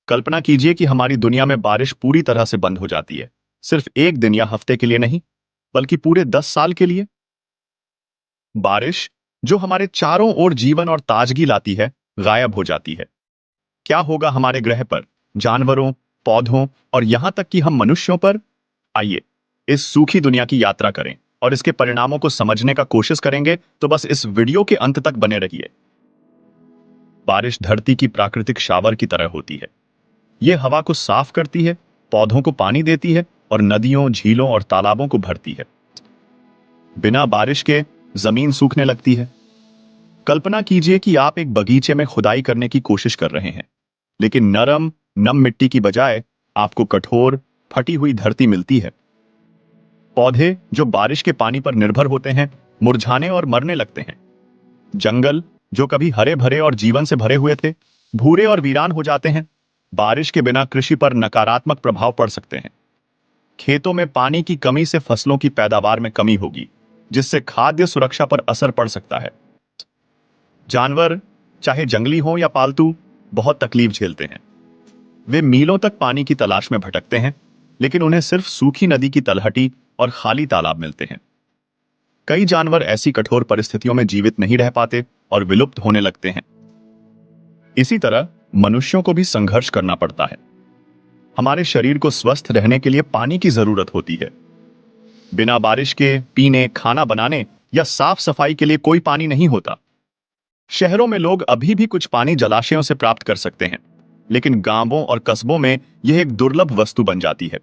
कल्पना कीजिए कि हमारी दुनिया में बारिश पूरी तरह से बंद हो जाती है। सिर्फ एक दिन या हफ्ते के लिए नहीं, बल्कि पूरे 10 साल के लिए। बारिश, जो हमारे चारों ओर जीवन और ताजगी लाती है, गायब हो जाती है। क्या होगा हमारे ग्रह पर, जानवरों, पौधों और यहां तक कि हम मनुष्यों पर? आइए, इस सूखी दुनिया की यात्रा करें और इसके परिणामों को समझने का कोशिश करेंगे। तो बस इस वीडियो के अंत तक बने रहिए। बारिश धरती की प्राकृतिक शावर की तरह होती है। यह हवा को साफ करती है, पौधों को पानी देती है और नदियों, झीलों और तालाबों को भरती है। बिना बारिश के जमीन सूखने लगती है। कल्पना कीजिए कि आप एक बगीचे में खुदाई करने की कोशिश कर रहे हैं, लेकिन नरम, नम मिट्टी की बजाय आपको कठोर, फटी हुई धरती मिलती है। पौधे जो बारिश के पानी पर निर्भर होते हैं, मुरझाने और मरने लगते हैं। जंगल, जो कभी हरे भरे और जीवन से भरे हुए थे, भूरे और वीरान हो जाते हैं। बारिश के बिना कृषि पर नकारात्मक प्रभाव पड़ सकते हैं। खेतों में पानी की कमी से फसलों की पैदावार में कमी होगी, जिससे खाद्य सुरक्षा पर असर पड़ सकता है। जानवर, चाहे जंगली हो या पालतू, बहुत तकलीफ झेलते हैं। वे मीलों तक पानी की तलाश में भटकते हैं, लेकिन उन्हें सिर्फ सूखी नदी की तलहटी और खाली तालाब मिलते हैं। कई जानवर ऐसी कठोर परिस्थितियों में जीवित नहीं रह पाते और विलुप्त होने लगते हैं। इसी तरह मनुष्यों को भी संघर्ष करना पड़ता है। हमारे शरीर को स्वस्थ रहने के लिए पानी की जरूरत होती है। बिना बारिश के पीने, खाना बनाने या साफ सफाई के लिए कोई पानी नहीं होता। शहरों में लोग अभी भी कुछ पानी जलाशयों से प्राप्त कर सकते हैं, लेकिन गांवों और कस्बों में यह एक दुर्लभ वस्तु बन जाती है।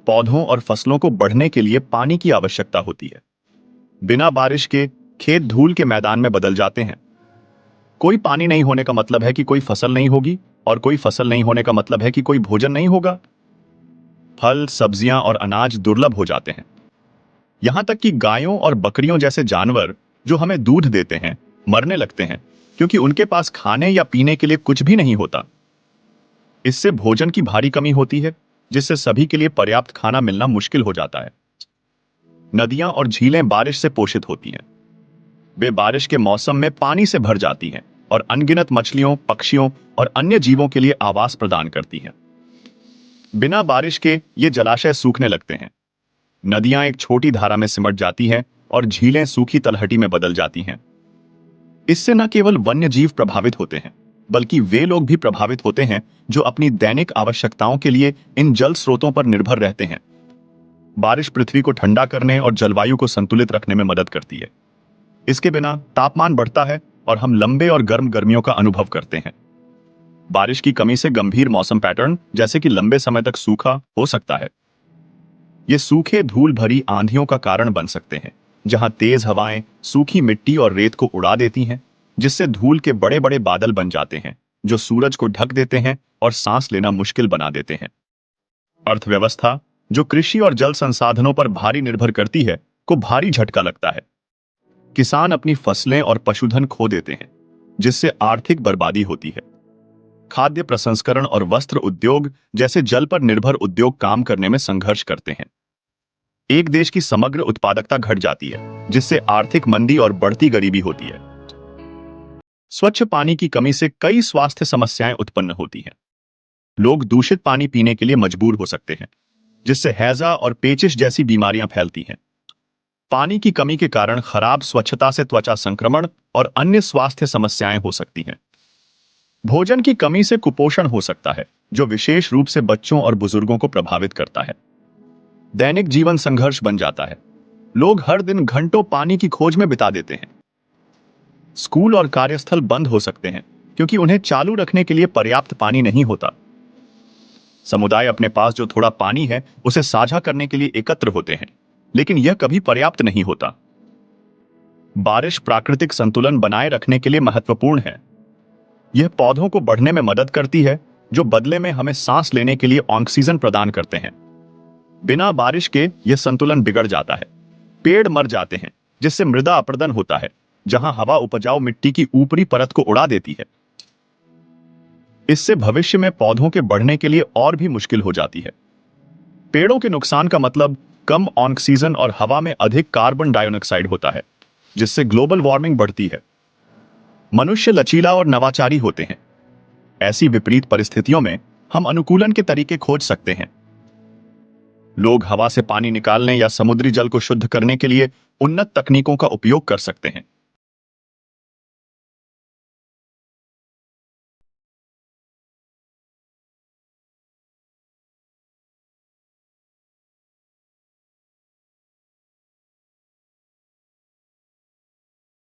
पौधों और फसलों को बढ़ने के लिए पानी की आवश्यकता होती है। बिना बारिश के खेत धूल के मैदान में बदल जाते हैं। कोई पानी नहीं होने का मतलब है कि कोई फसल नहीं होगी, और कोई फसल नहीं होने का मतलब है कि कोई भोजन नहीं होगा। फल, सब्जियां और अनाज दुर्लभ हो जाते हैं। यहां तक कि गायों और बकरियों जैसे जानवर जो हमें दूध देते हैं, मरने लगते हैं, क्योंकि उनके पास खाने या पीने के लिए कुछ भी नहीं होता। इससे भोजन की भारी कमी होती है, जिससे सभी के लिए पर्याप्त खाना मिलना मुश्किल हो जाता है। नदियां और झीलें बारिश से पोषित होती हैं। वे बारिश के मौसम में पानी से भर जाती हैं और अनगिनत मछलियों, पक्षियों और अन्य जीवों के लिए आवास प्रदान करती हैं। बिना बारिश के ये जलाशय सूखने लगते हैं। नदियां एक छोटी धारा में सिमट जाती हैं और झीलें सूखी तलहटी में बदल जाती हैं। इससे न केवल वन्य जीव प्रभावित होते हैं, बल्कि वे लोग भी प्रभावित होते हैं जो अपनी दैनिक आवश्यकताओं के लिए इन जल स्रोतों पर निर्भर रहते हैं। बारिश पृथ्वी को ठंडा करने और जलवायु को संतुलित रखने में मदद करती है। इसके बिना तापमान बढ़ता है और हम लंबे और गर्म गर्मियों का अनुभव करते हैं। बारिश की कमी से गंभीर मौसम पैटर्न, जैसे कि लंबे समय तक सूखा, हो सकता है। ये सूखे धूल भरी आंधियों का कारण बन सकते हैं, जहां तेज हवाएं सूखी मिट्टी और रेत को उड़ा देती हैं, जिससे धूल के बड़े बड़े बादल बन जाते हैं, जो सूरज को ढक देते हैं और सांस लेना मुश्किल बना देते हैं। अर्थव्यवस्था, जो कृषि और जल संसाधनों पर भारी निर्भर करती है, को भारी झटका लगता है। किसान अपनी फसलें और पशुधन खो देते हैं, जिससे आर्थिक बर्बादी होती है। खाद्य प्रसंस्करण और वस्त्र उद्योग जैसे जल पर निर्भर उद्योग काम करने में संघर्ष करते हैं। एक देश की समग्र उत्पादकता घट जाती है, जिससे आर्थिक मंदी और बढ़ती गरीबी होती है। स्वच्छ पानी की कमी से कई स्वास्थ्य समस्याएं उत्पन्न होती हैं। लोग दूषित पानी पीने के लिए मजबूर हो सकते हैं, जिससे हैजा और पेचिश जैसी बीमारियां फैलती हैं। पानी की कमी के कारण खराब स्वच्छता से त्वचा संक्रमण और अन्य स्वास्थ्य समस्याएं हो सकती हैं। भोजन की कमी से कुपोषण हो सकता है, जो विशेष रूप से बच्चों और बुजुर्गों को प्रभावित करता है। दैनिक जीवन संघर्ष बन जाता है। लोग हर दिन घंटों पानी की खोज में बिता देते हैं। स्कूल और कार्यस्थल बंद हो सकते हैं, क्योंकि उन्हें चालू रखने के लिए पर्याप्त पानी नहीं होता। समुदाय अपने पास जो थोड़ा पानी है, उसे साझा करने के लिए एकत्र होते हैं, लेकिन यह कभी पर्याप्त नहीं होता। बारिश प्राकृतिक संतुलन बनाए रखने के लिए महत्वपूर्ण है। यह पौधों को बढ़ने में मदद करती है, जो बदले में हमें सांस लेने के लिए ऑक्सीजन प्रदान करते हैं। बिना बारिश के यह संतुलन बिगड़ जाता है। पेड़ मर जाते हैं, जिससे मृदा अपरदन होता है, जहां हवा उपजाऊ मिट्टी की ऊपरी परत को उड़ा देती है। इससे भविष्य में पौधों के बढ़ने के लिए और भी मुश्किल हो जाती है। पेड़ों के नुकसान का मतलब कम ऑक्सीजन और हवा में अधिक कार्बन डाइऑक्साइड होता है, जिससे ग्लोबल वार्मिंग बढ़ती है। मनुष्य लचीला और नवाचारी होते हैं। ऐसी विपरीत परिस्थितियों में हम अनुकूलन के तरीके खोज सकते हैं। लोग हवा से पानी निकालने या समुद्री जल को शुद्ध करने के लिए उन्नत तकनीकों का उपयोग कर सकते हैं।